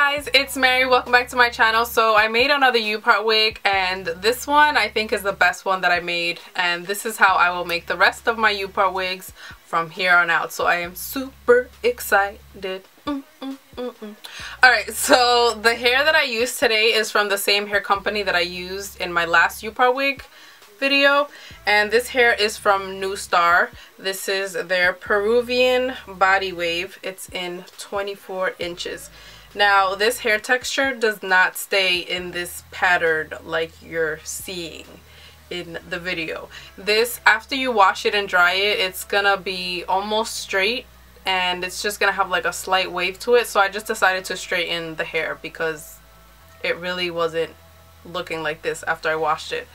guys, it's Mary. Welcome back to my channel. So I made another U-part wig, and this one I think is the best one that I made, and this is how I will make the rest of my U-part wigs from here on out. So I am super excited. Alright, so the hair that I used today is from the same hair company that I used in my last U-part wig video, and this hair is from New Star. This is their Peruvian body wave. It's in 24 inches. Now this hair texture does not stay in this pattern like you're seeing in the video. This, after you wash it and dry it, it's gonna be almost straight and it's just gonna have like a slight wave to it. So I just decided to straighten the hair because it really wasn't looking like this after I washed it.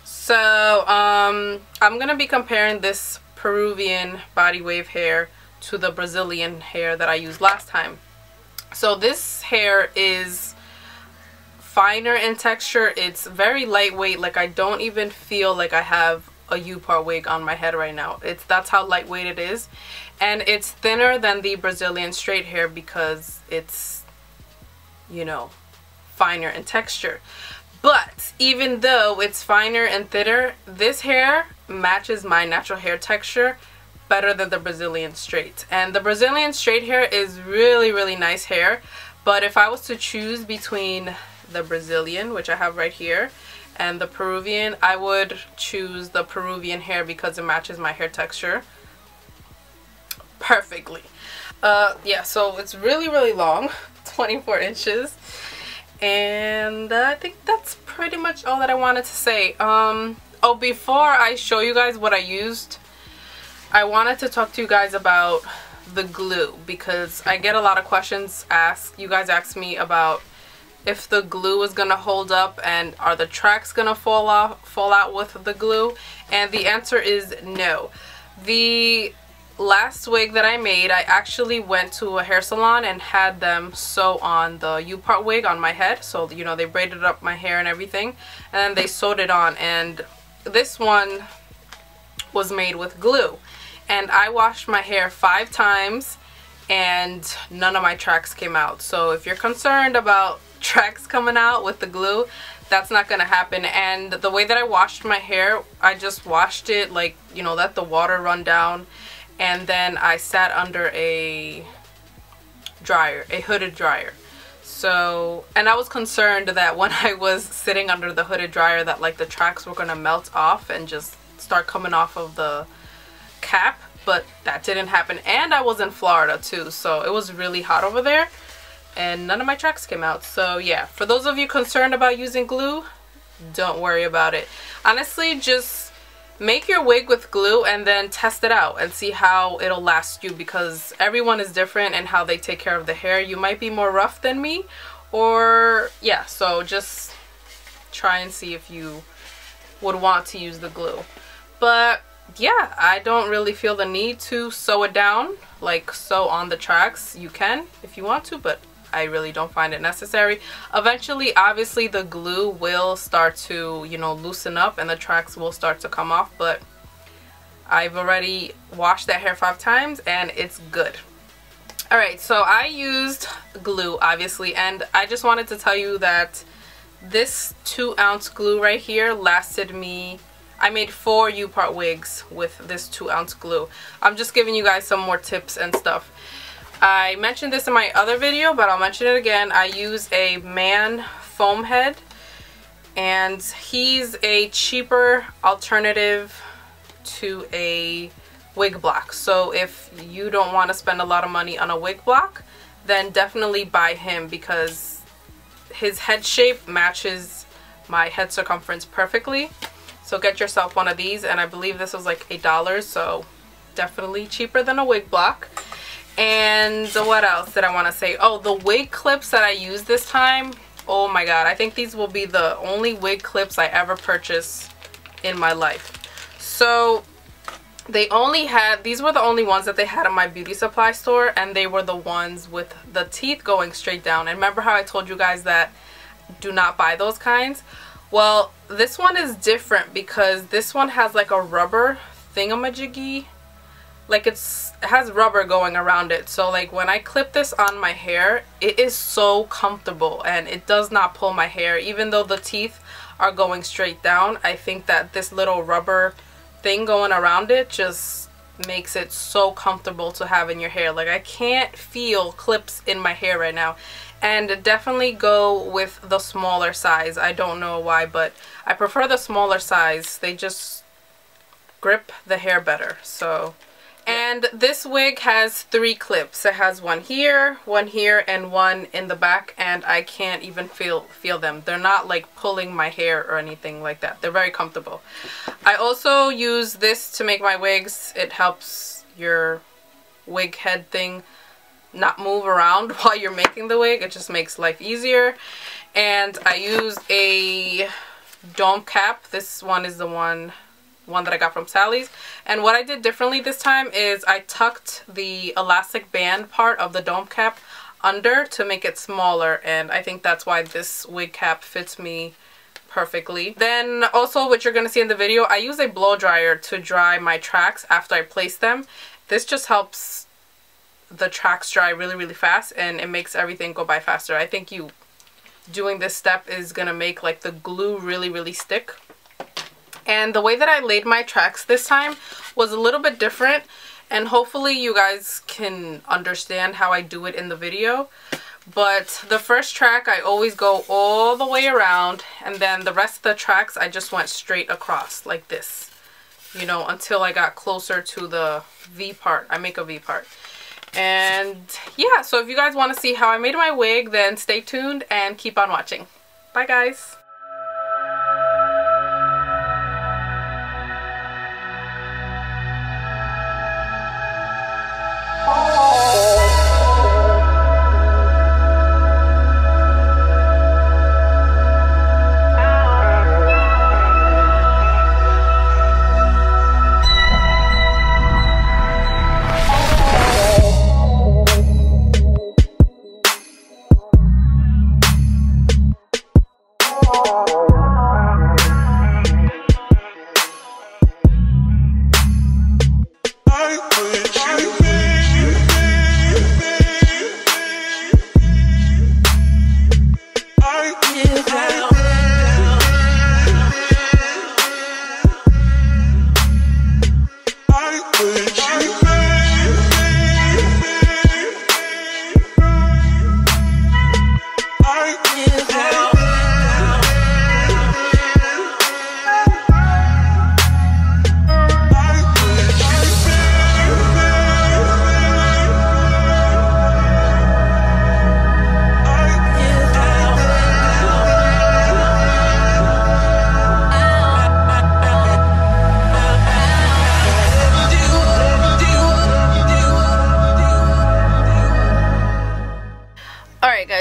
So I'm gonna be comparing this Peruvian body wave hair to the Brazilian hair that I used last time. So this hair is finer in texture. It's very lightweight. Like, I don't even feel like I have a U-part wig on my head right now. That's how lightweight it is. And it's thinner than the Brazilian straight hair because it's, you know, finer in texture. But even though it's finer and thinner, this hair matches my natural hair texture better than the Brazilian straight. And the Brazilian straight hair is really nice hair, but if I was to choose between the Brazilian, which I have right here, and the Peruvian, I would choose the Peruvian hair because it matches my hair texture perfectly. Yeah, so it's really long, 24 inches. And I think that's pretty much all that I wanted to say. Oh, before I show you guys what I used, I wanted to talk to you guys about the glue, because I get a lot of questions asked. You guys asked me about if the glue is gonna hold up and are the tracks gonna fall out with the glue, and the answer is no. The last wig that I made, I actually went to a hair salon and had them sew on the U-part wig on my head. So, you know, they braided up my hair and everything, and then they sewed it on. And this one was made with glue. And I washed my hair 5 times and none of my tracks came out. So if you're concerned about tracks coming out with the glue, that's not gonna happen. And the way that I washed my hair, I just washed it, like, you know, let the water run down, and then I sat under a dryer, a hooded dryer. So, and I was concerned that when I was sitting under the hooded dryer that like the tracks were gonna melt off and just start coming off of the cap, but that didn't happen. And I was in Florida too, so it was really hot over there and none of my tracks came out. So yeah, for those of you concerned about using glue, don't worry about it. Honestly, just make your wig with glue and then test it out and see how it'll last you, because everyone is different in how they take care of the hair. You might be more rough than me, or yeah, so just try and see if you would want to use the glue. But yeah, I don't really feel the need to sew it down, like sew on the tracks. You can if you want to, but I really don't find it necessary. Eventually, obviously, the glue will start to, you know, loosen up and the tracks will start to come off, but I've already washed that hair 5 times and it's good. Alright, so I used glue, obviously, and I just wanted to tell you that this 2-ounce glue right here lasted me. I made 4 U-part wigs with this 2-ounce glue. I'm just giving you guys some more tips and stuff. I mentioned this in my other video, but I'll mention it again. I use a Man foam head, and he's a cheaper alternative to a wig block. So if you don't want to spend a lot of money on a wig block, then definitely buy him, because his head shape matches my head circumference perfectly. So get yourself one of these, and I believe this was like $8, so definitely cheaper than a wig block. And what else did I want to say? Oh, the wig clips that I used this time, oh my god, I think these will be the only wig clips I ever purchased in my life. So they only had, these were the only ones that they had in my beauty supply store, and they were the ones with the teeth going straight down. And remember how I told you guys that do not buy those kinds? Well, this one is different because this one has like a rubber thingamajiggy like it has rubber going around it, so like when I clip this on my hair, it is so comfortable and it does not pull my hair. Even though the teeth are going straight down, I think that this little rubber thing going around it just makes it so comfortable to have in your hair. Like I can't feel clips in my hair right now. And definitely go with the smaller size. I don't know why, but I prefer the smaller size. They just grip the hair better. So, and this wig has 3 clips. It has one here, and one in the back, and I can't even feel them. They're not like pulling my hair or anything like that. They're very comfortable. I also use this to make my wigs. It helps your wig head thing not move around while you're making the wig. It just makes life easier. And I use a dome cap. This one is the one that I got from Sally's. And what I did differently this time is I tucked the elastic band part of the dome cap under to make it smaller, and I think that's why this wig cap fits me perfectly. Then also, what you're gonna see in the video, I use a blow dryer to dry my tracks after I place them. This just helps the tracks dry really fast, and it makes everything go by faster. I think doing this step is gonna make like the glue really stick. And the way that I laid my tracks this time was a little bit different, and hopefully you guys can understand how I do it in the video. But the first track I always go all the way around, and then the rest of the tracks I just went straight across like this, you know, until I got closer to the V part. I make a V part. And yeah, so if you guys want to see how I made my wig, then stay tuned and keep on watching. Bye guys.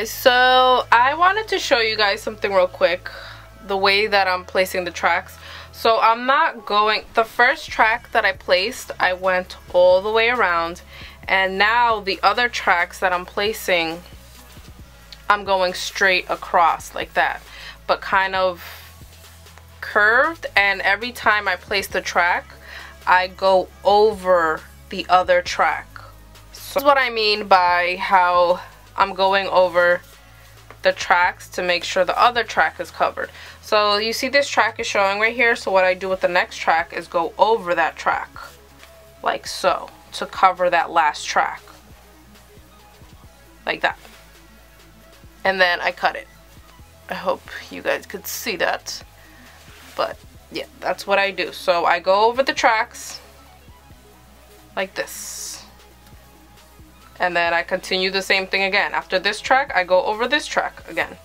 So I wanted to show you guys something real quick, the way that I'm placing the tracks. So I'm not going, the first track that I placed, I went all the way around, and now the other tracks that I'm placing, I'm going straight across like that, but kind of curved, and every time I place the track, I go over the other track. So that's what I mean by how I'm going over the tracks to make sure the other track is covered. So you see this track is showing right here, so what I do with the next track is go over that track like so to cover that last track like that, and then I cut it. I hope you guys could see that, but yeah, that's what I do. So I go over the tracks like this, and then I continue the same thing again. After this track, I go over this track again.